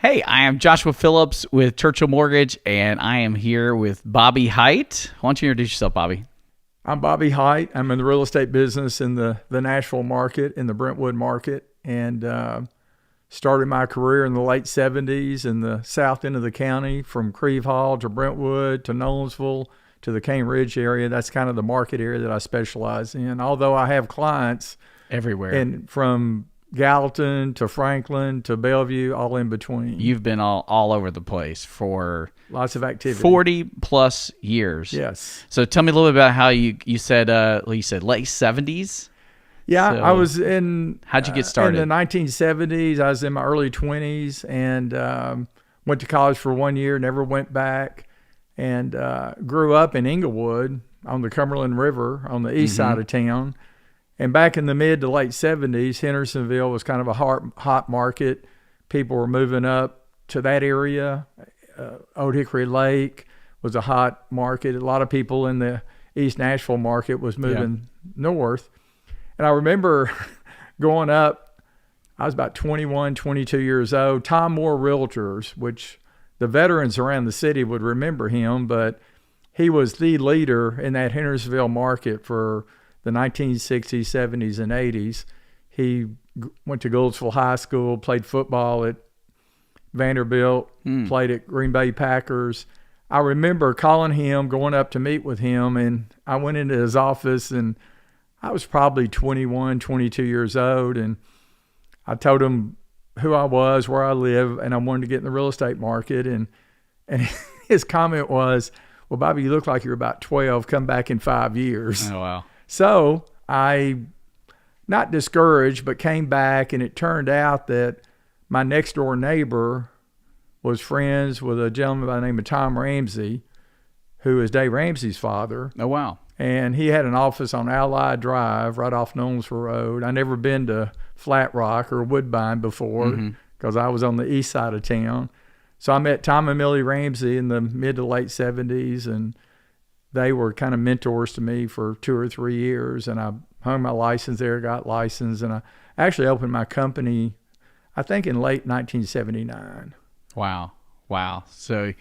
Hey, I am Joshua Phillips with Churchill Mortgage, and I am here with Bobby Hite. Why don't you introduce yourself, Bobby? I'm Bobby Hite. I'm in the real estate business in the Nashville market, in the Brentwood market, and started my career in the late 70s in the south end of the county, from Creve Hall to Brentwood to Nolensville to the Cane Ridge area. That's kind of the market area that I specialize in. Although I have clients Everywhere. and from Gallatin to Franklin to Bellevue, all in between. You've been all over the place for Lots of activity. 40 plus years. Yes. So tell me a little bit about how you said late 70s. Yeah, So I was in. how'd you get started? In the 1970s, I was in my early 20s and went to college for 1 year, never went back, and grew up in Inglewood on the Cumberland River on the east side of town. And back in the mid to late 70s, Hendersonville was kind of a hot market. People were moving up to that area. Old Hickory Lake was a hot market. A lot of people in the East Nashville market was moving north. And I remember going up, I was about 21, 22 years old. Tom Moore Realtors, which the veterans around the city would remember him, but he was the leader in that Hendersonville market for the 1960s, 70s, and 80s. He went to Goldsville High School, played football at Vanderbilt, played at Green Bay Packers. I remember calling him, going up to meet with him, and I went into his office, and I was probably 21, 22 years old, and I told him who I was, where I live, and I wanted to get in the real estate market. And his comment was, "Well, Bobby, you look like you're about 12. Come back in 5 years." Oh, wow. So I, not discouraged, but came back, and it turned out that my next door neighbor was friends with a gentleman by the name of Tom Ramsey, who is Dave Ramsey's father. Oh, wow. And he had an office on Allied Drive right off Nolensville Road. I never been to Flat Rock or Woodbine before because I was on the east side of town. So I met Tom and Millie Ramsey in the mid to late 70s, and they were kind of mentors to me for 2 or 3 years. And I hung my license there, got licensed, and I actually opened my company, I think, in late 1979. Wow. So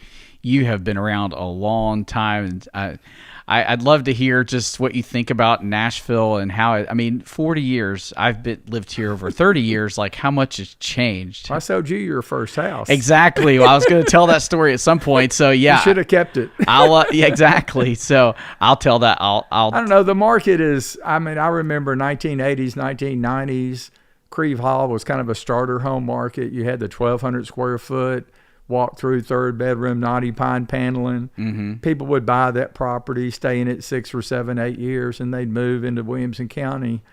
you have been around a long time. And I'd love to hear just what you think about Nashville and how 40 years. I've lived here over 30 years. Like, how much has changed? I sold you your first house. Exactly. Well, I was going to tell that story at some point. So yeah, You should have kept it. yeah, exactly. So I'll tell that. I don't know. The market is, I remember 1980s, 1990s. Creve Hall was kind of a starter home market. You had the 1,200 square foot walk through 3rd bedroom, knotty pine paneling. People would buy that property, stay in it 6 or 7, 8 years, and they'd move into Williamson County,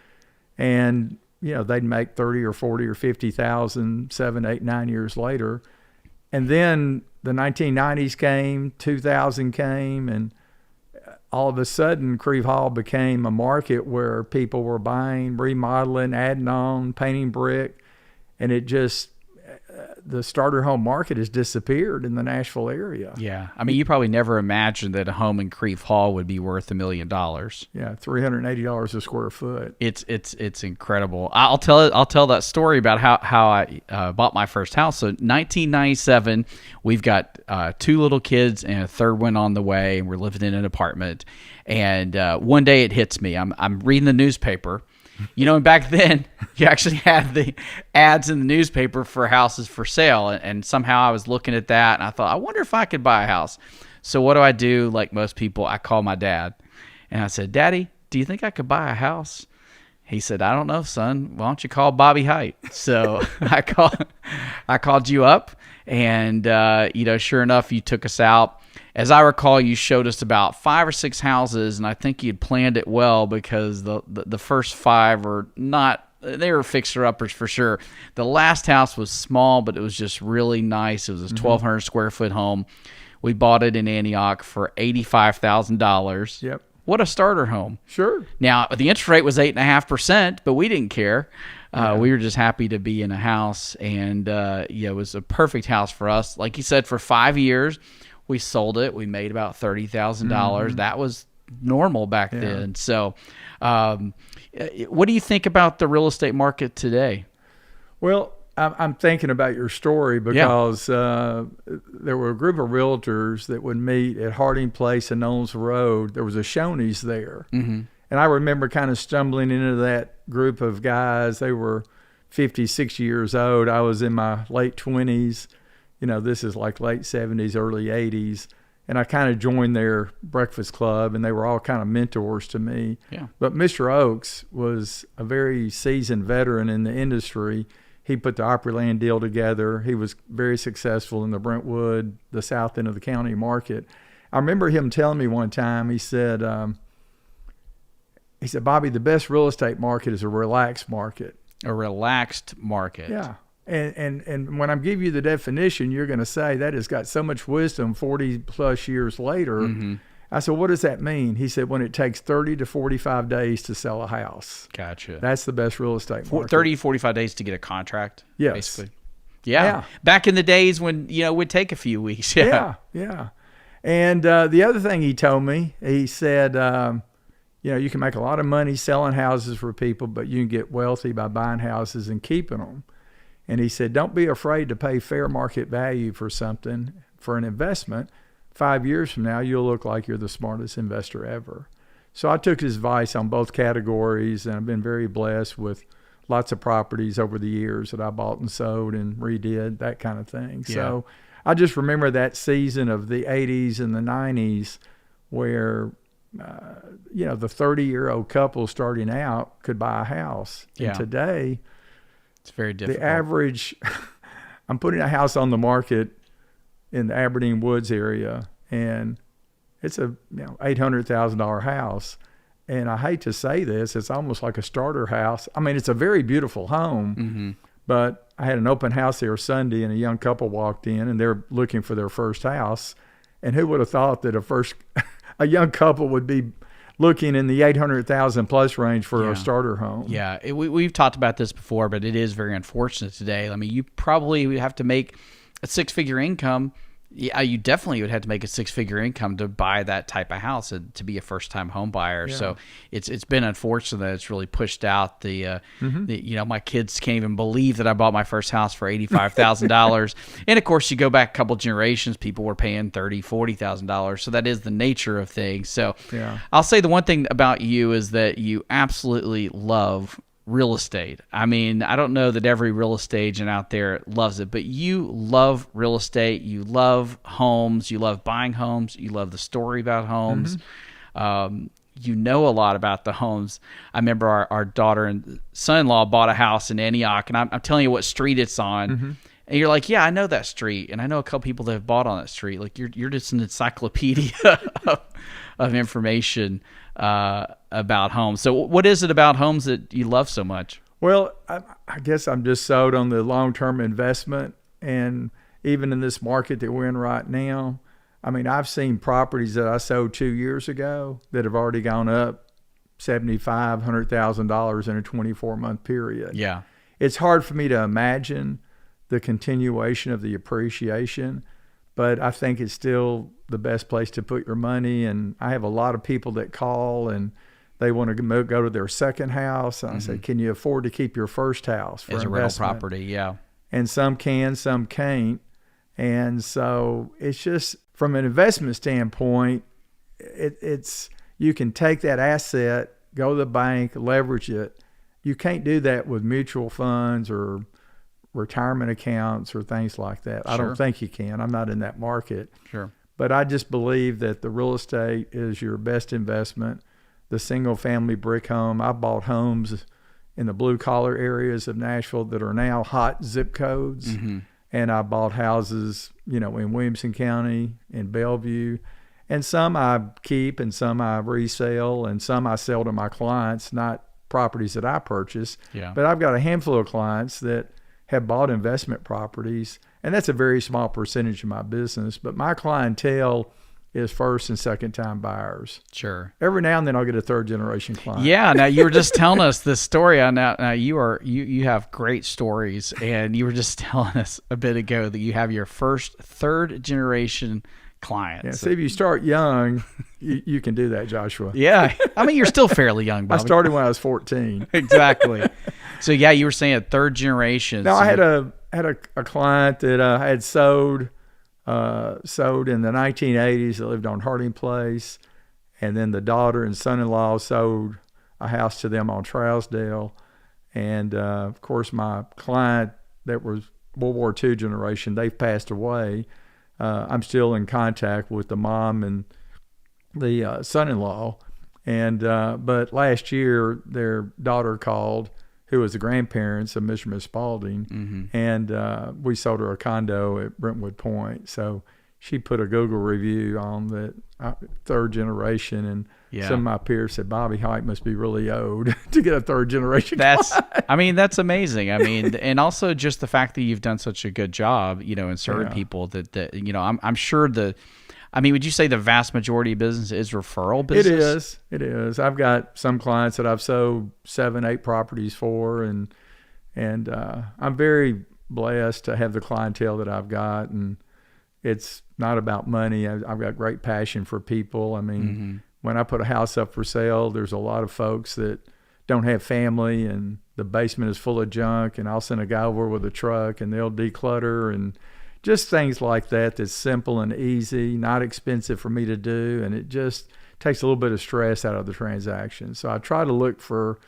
and they'd make 30 or 40 or 50,000 7, 8, 9 years later. And then the 1990s came, 2000 came, and all of a sudden Creve Hall became a market where people were buying, remodeling, adding on, painting brick, and it just, the starter home market has disappeared in the Nashville area. Yeah. You probably never imagined that a home in Creve Hall would be worth $1 million. Yeah, $380 a square foot. It's incredible. I'll tell that story about how I bought my first house. So 1997, we've got 2 little kids and a third one on the way, and we're living in an apartment. And one day it hits me. I'm reading the newspaper. And back then you actually had the ads in the newspaper for houses for sale. And somehow I was looking at that and I thought, I wonder if I could buy a house. So what do? Like most people, I call my dad and I said, "Daddy, do you think I could buy a house?" He said, "I don't know, son. Why don't you call Bobby Hite?" So I called you up, and sure enough, you took us out. As I recall, you showed us about 5 or 6 houses, and I think you'd planned it well because the first 5 were not, they were fixer-uppers for sure. The last house was small, but it was just really nice. It was a 1,200 square foot home. We bought it in Antioch for $85,000. Yep. What a starter home. Sure. Now, the interest rate was 8.5%, but we didn't care. We were just happy to be in a house, and it was a perfect house for us. Like you said, for 5 years, we sold it. We made about $30,000. That was normal back then. So what do you think about the real estate market today? Well, I'm thinking about your story because there were a group of realtors that would meet at Harding Place and Knowles Road. There was a Shoney's there. Mm-hmm. And I remember kind of stumbling into that group of guys. They were 50, 60 years old. I was in my late 20s. This is like late 70s, early 80s. And I kind of joined their breakfast club, and they were all kind of mentors to me. Yeah. But Mr. Oaks was a very seasoned veteran in the industry. He put the Opryland deal together. He was very successful in the Brentwood, the south end of the county market. I remember him telling me one time, he said, Bobby, the best real estate market is a relaxed market. A relaxed market. Yeah. And when I'm giving you the definition, you're going to say that has got so much wisdom 40 plus years later. Mm-hmm. I said, what does that mean? He said, when it takes 30 to 45 days to sell a house. Gotcha. That's the best real estate market. 30, 45 days to get a contract, yes. Basically. Yeah. Back in the days when, it would take a few weeks. Yeah. And the other thing he told me, he said, you can make a lot of money selling houses for people, but you can get wealthy by buying houses and keeping them. And he said, don't be afraid to pay fair market value for something, for an investment. 5 years from now, you'll look like you're the smartest investor ever. So I took his advice on both categories, and I've been very blessed with lots of properties over the years that I bought and sold and redid, that kind of thing. Yeah. So I just remember that season of the 80s and the 90s where, the 30-year-old couple starting out could buy a house. Yeah. And today, it's very difficult. The average, I'm putting a house on the market in the Aberdeen Woods area, and it's a $800,000 house. And I hate to say this, it's almost like a starter house. I mean, it's a very beautiful home, mm-hmm. but I had an open house there Sunday, and a young couple walked in, and they're looking for their first house. And who would have thought that a young couple would be looking in the 800,000 plus range for a starter home. Yeah, we've talked about this before, but it is very unfortunate today. I mean, you probably would have to make a six-figure income. Yeah, you definitely would have to make a six-figure income to buy that type of house and to be a first-time home buyer. Yeah. So it's been unfortunate that it's really pushed out the my kids can't even believe that I bought my first house for $85,000. And of course, you go back a couple generations, people were paying $30,000, $40,000. So that is the nature of things. So I'll say the one thing about you is that you absolutely love real estate. I mean, I don't know that every real estate agent out there loves it, but you love real estate. You love homes. You love buying homes. You love the story about homes. Mm-hmm. You know a lot about the homes. I remember our daughter and son-in-law bought a house in Antioch, and I'm telling you what street it's on. Mm-hmm. And you're like, yeah, I know that street, and I know a couple people that have bought on that street. Like you're just an encyclopedia of information about homes. So what is it about homes that you love so much? Well, I guess I'm just sold on the long-term investment. And even in this market that we're in right now, I mean, I've seen properties that I sold 2 years ago that have already gone up $75,000, $100,000 in a 24-month period. Yeah. It's hard for me to imagine the continuation of the appreciation, but I think it's still the best place to put your money. And I have a lot of people that call and they want to go to their second house. And I say, can you afford to keep your first house for as a rental property? Yeah. And some can, some can't. And so it's just from an investment standpoint, it's you can take that asset, go to the bank, leverage it. You can't do that with mutual funds or retirement accounts or things like that. Sure. I don't think you can. I'm not in that market. Sure. But I just believe that the real estate is your best investment. The single family brick home. I bought homes in the blue collar areas of Nashville that are now hot zip codes. Mm-hmm. And I bought houses, in Williamson County, in Bellevue. And some I keep and some I resell and some I sell to my clients, not properties that I purchase. Yeah. But I've got a handful of clients that have bought investment properties, and that's a very small percentage of my business. But my clientele is first and second time buyers. Sure. Every now and then I'll get a third generation client. Yeah. Now you were just telling us this story. Now you have great stories, and you were just telling us a bit ago that you have your first third generation client. Yeah. So if you start young, you can do that, Joshua. Yeah. I mean, you're still fairly young, Bobby. I started when I was 14. Exactly. So yeah, you were saying a third generation. Now So I had a client that had sold in the 1980s that lived on Harding Place, and then the daughter and son-in-law sold a house to them on Trousdale, and of course my client that was World War II generation, they've passed away. I'm still in contact with the mom and the son-in-law, and but last year their daughter called, who was the grandparents of Mr. and Miss Spalding, and we sold her a condo at Brentwood Point. So she put a Google review on the third generation, and some of my peers said Bobby Hite must be really old to get a third generation. that's amazing. I mean, and also just the fact that you've done such a good job, in serving people that I'm sure would you say the vast majority of business is referral business? It is. I've got some clients that I've sold 7-8 properties for, and I'm very blessed to have the clientele that I've got, and it's not about money. I've got great passion for people. I mean, when I put a house up for sale, there's a lot of folks that don't have family, and the basement is full of junk, and I'll send a guy over with a truck, and they'll declutter, and just things like that that's simple and easy, not expensive for me to do, and it just takes a little bit of stress out of the transaction. So I try to look for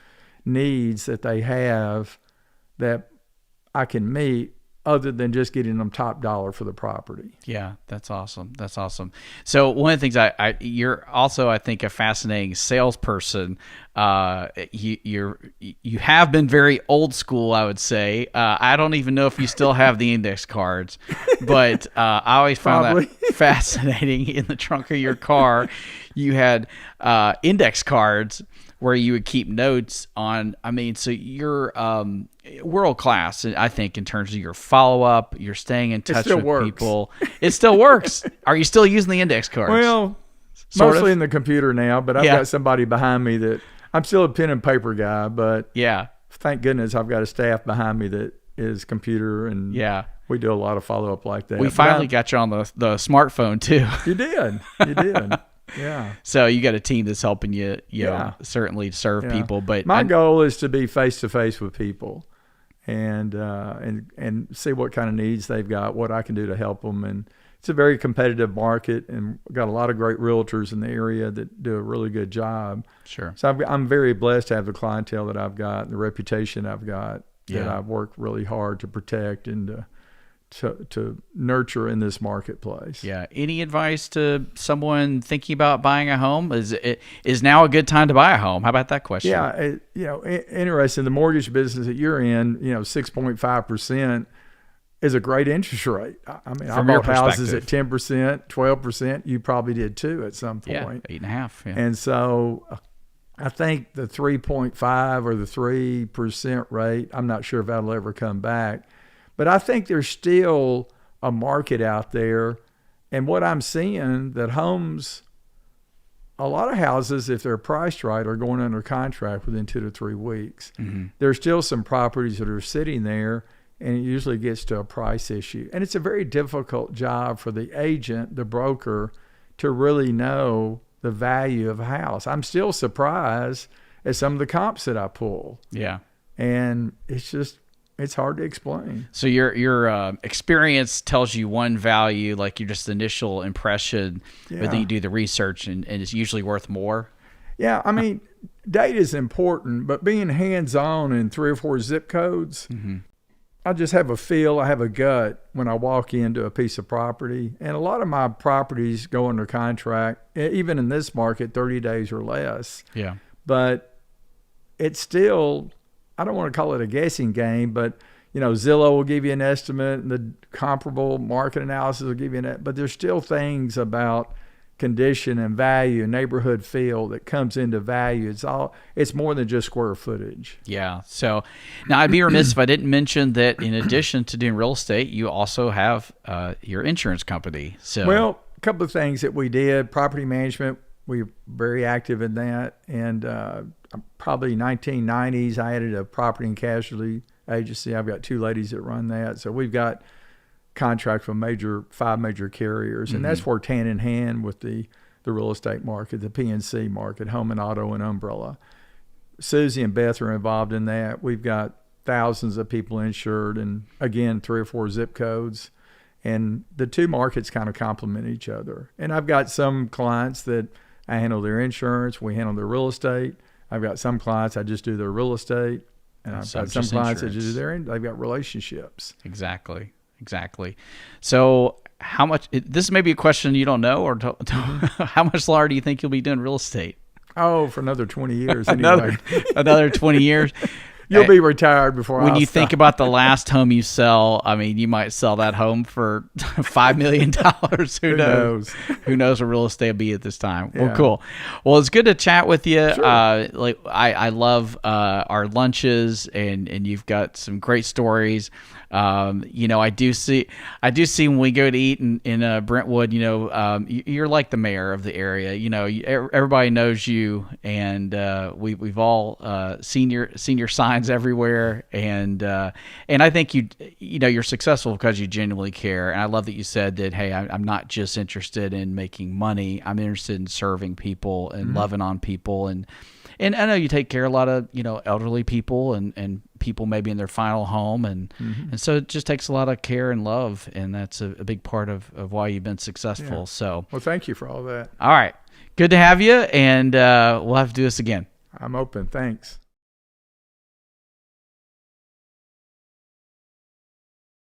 needs that they have that I can meet other than just getting them top dollar for the property. Yeah, that's awesome. That's awesome. So one of the things you're also, I think, a fascinating salesperson. You have been very old school, I would say. I don't even know if you still have the index cards, but I always found that fascinating. In the trunk of your car, you had index cards where you would keep notes on. I mean, so you're world class, I think, in terms of your follow up. You're staying in touch with people. It still works. Are you still using the index cards? Well, mostly in the computer now, but I've got somebody behind me that I'm still a pen and paper guy, but thank goodness I've got a staff behind me that is computer, and we do a lot of follow up like that. We finally got you on the smartphone too. You did. Yeah. So you got a team that's helping you, certainly serve people. But my goal is to be face to face with people, and see what kind of needs they've got, what I can do to help them. And it's a very competitive market, and we've got a lot of great realtors in the area that do a really good job. Sure. So I'm very blessed to have the clientele that I've got, and the reputation I've got that I've worked really hard to protect and to nurture in this marketplace. Yeah. Any advice to someone thinking about buying a home? Is now a good time to buy a home? How about that question? Yeah. Interesting. The mortgage business that you're in, 6.5% is a great interest rate. I mean, I bought houses at 10%, 12%. You probably did too at some point. 8.5%. Yeah. And so I think the 3.5 or the 3% rate, I'm not sure if that'll ever come back. But I think there's still a market out there. And what I'm seeing, that homes, a lot of houses, if they're priced right, are going under contract within 2 to 3 weeks. There's still some properties that are sitting there, and it usually gets to a price issue. And it's a very difficult job for the agent, the broker, to really know the value of a house. I'm still surprised at some of the comps that I pull. Yeah. And it's hard to explain. So your experience tells you one value, like your just initial impression, but then you do the research and it's usually worth more. Yeah, I mean, data is important, but being hands-on in 3 or 4 zip codes, I just have a feel, I have a gut when I walk into a piece of property. And a lot of my properties go under contract, even in this market, 30 days or less. Yeah. But it's still, I don't want to call it a guessing game, but Zillow will give you an estimate, and the comparable market analysis will give you but there's still things about condition and value and neighborhood feel that comes into value. It's more than just square footage. Yeah. So now I'd be remiss if I didn't mention that in addition to doing real estate, you also have your insurance company. So a couple of things that we did. Property management, we're very active in that, and probably 1990s I added a property and casualty agency. I've got 2 ladies that run that, so we've got contract from 5 major carriers, and that's worked hand in hand with the real estate market, the PNC market, home and auto and umbrella. Susie and Beth are involved in that. We've got thousands of people insured, and again, 3 or 4 zip codes. And the two markets kind of complement each other. And I've got some clients that I handle their insurance, we handle their real estate. I've got some clients I just do their real estate, and I've got some clients that just do they've got relationships. Exactly. So how much, this may be a question you don't know, or how much longer do you think you'll be doing real estate? Oh, for another 20 years anyway. another 20 years. You'll be retired before when you think about the last home you sell, I mean, you might sell that home for $5 million. Who knows? Who knows where real estate will be at this time? Yeah. Well, cool. Well, it's good to chat with you. Sure. I love our lunches, and you've got some great stories. I do see when we go to eat in Brentwood, you're like the mayor of the area. Everybody knows you, and we've all seen your signs everywhere, and I think you're successful because you genuinely care. And I love that you said that, hey, I'm not just interested in making money. I'm interested in serving people and loving on people, and I know you take care of a lot of elderly people and people maybe in their final home, and so it just takes a lot of care and love, and that's a big part of why you've been successful. Yeah. So, well, thank you for all that. All right, good to have you, and we'll have to do this again. I'm open. Thanks.